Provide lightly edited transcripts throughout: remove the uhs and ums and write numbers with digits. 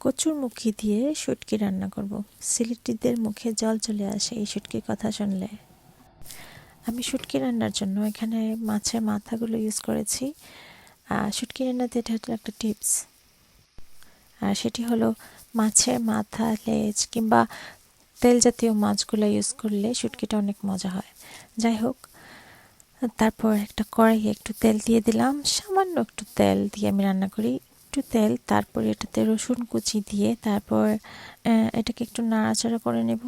কচুরমুখী দিয়ে শুটকি রান্না করব। সিলেটিদের মুখে জল চলে আসে এই শুটকির কথা শুনলে। আমি শুটকি রান্নার জন্য এখানে মাছের মাথাগুলো ইউজ করেছি। শুটকি রান্নাতে এটা হলো একটা টিপস, আর সেটি হলো মাছের মাথা, লেজ কিংবা তেল জাতীয় মাছগুলো ইউজ করলে শুটকিটা অনেক মজা হয়। যাই হোক, তারপর একটা কড়াইয়ে একটু তেল দিয়ে দিলাম। সামান্য একটু তেল দিয়ে আমি রান্না করি। একটু তেল, তারপর এটাতে রসুন কুচি দিয়ে তারপর এটাকে একটু নাড়াচাড়া করে নেব।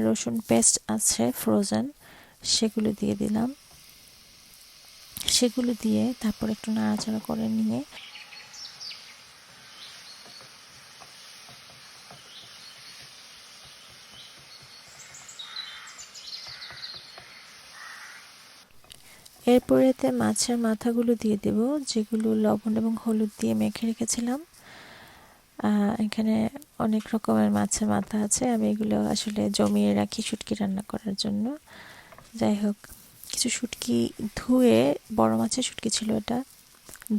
রসুন পেস্ট আছে ফ্রোজেন, সেগুলো দিয়ে দিলাম। সেগুলো দিয়ে তারপর একটু নাড়াচাড়া করে নিয়ে এরপরেতে মাছের মাথাগুলো দিয়ে দেব, যেগুলো লবণ এবং হলুদ দিয়ে মেখে রেখেছিলাম। এখানে অনেক রকমের মাছের মাথা আছে, আমি এগুলো আসলে জমিয়ে রাখি শুটকি রান্না করার জন্য। যাই হোক, কিছু শুটকি ধুয়ে, বড় মাছের শুটকি ছিল এটা,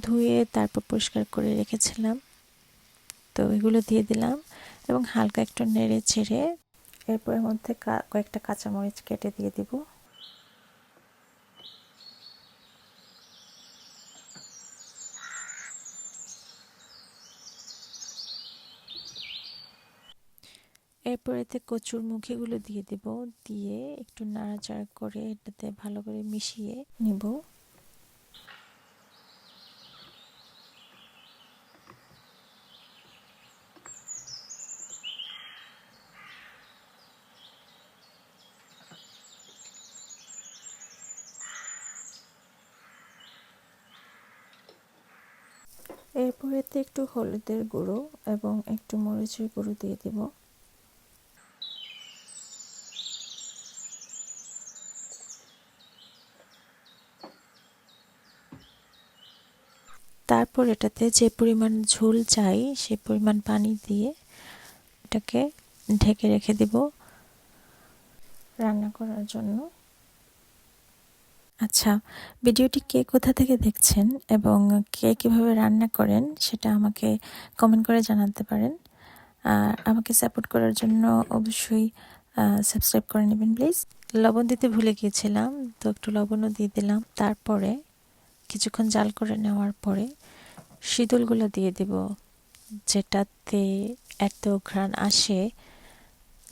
ধুয়ে তারপর পরিষ্কার করে রেখেছিলাম। তো এগুলো দিয়ে দিলাম এবং হালকা একটু নেড়ে ছেড়ে এরপর এর মধ্যে কয়েকটা কাঁচামরিচ কেটে দিয়ে দিব। এরপর এতে কচুর মুখিগুলো দিয়ে দেব, দিয়ে একটু নাড়াচাড়া করে এটাতে ভালো করে মিশিয়ে নিব। এরপর এতে একটু হলুদের গুঁড়ো এবং একটু মরিচের গুঁড়ো দিয়ে দেব। তারপর এটাতে যে পরিমাণ ঝোল চাই সেই পরিমাণ পানি দিয়ে এটাকে ঢেকে রেখে দেব রান্না করার জন্য। আচ্ছা, ভিডিওটি কে কোথা থেকে দেখছেন এবং কে কীভাবে রান্না করেন সেটা আমাকে কমেন্ট করে জানাতে পারেন। আর আমাকে সাপোর্ট করার জন্য অবশ্যই সাবস্ক্রাইব করে নেবেন প্লিজ। লবণ দিতে ভুলে গিয়েছিলাম, তো একটু লবণও দিয়ে দিলাম। তারপরে কিছুক্ষণ জাল করে নেওয়ার পরে শীতলগুলো দিয়ে দেব, যেটাতে এত ঘ্রাণ আসে,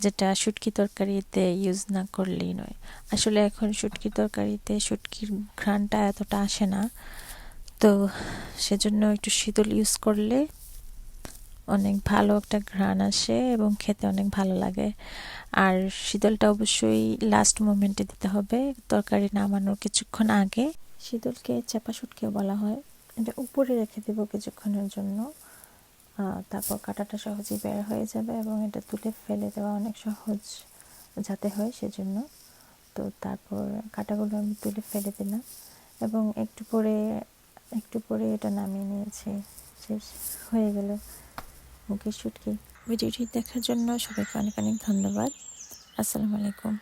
যেটা শুটকি তরকারিতে ইউজ না করলেই নয়। আসলে এখন শুটকি তরকারিতে শুটকির ঘ্রাণটা এতটা আসে না, তো সেজন্য একটু শীতল ইউজ করলে অনেক ভালো একটা ঘ্রাণ আসে এবং খেতে অনেক ভালো লাগে। আর শীতলটা অবশ্যই লাস্ট মোমেন্টে দিতে হবে, তরকারি নামানোর কিছুক্ষণ আগে। শীতলকে চাপা শুটকিও বলা হয়। এটা উপরে রেখে দেবো কিছুক্ষণের জন্য, তারপর কাঁটাটা সহজেই বের হয়ে যাবে এবং এটা তুলে ফেলে দেওয়া অনেক সহজ যাতে হয় সেজন্য। তো তারপর কাঁটাগুলো আমি তুলে ফেলে দিলাম এবং একটু পরে এটা নামিয়ে নিয়েছি। শেষ হয়ে গেল মুখের শুটকি। ভিডিওটি দেখার জন্য সবাইকে অনেক অনেক ধন্যবাদ। আসসালামু আলাইকুম।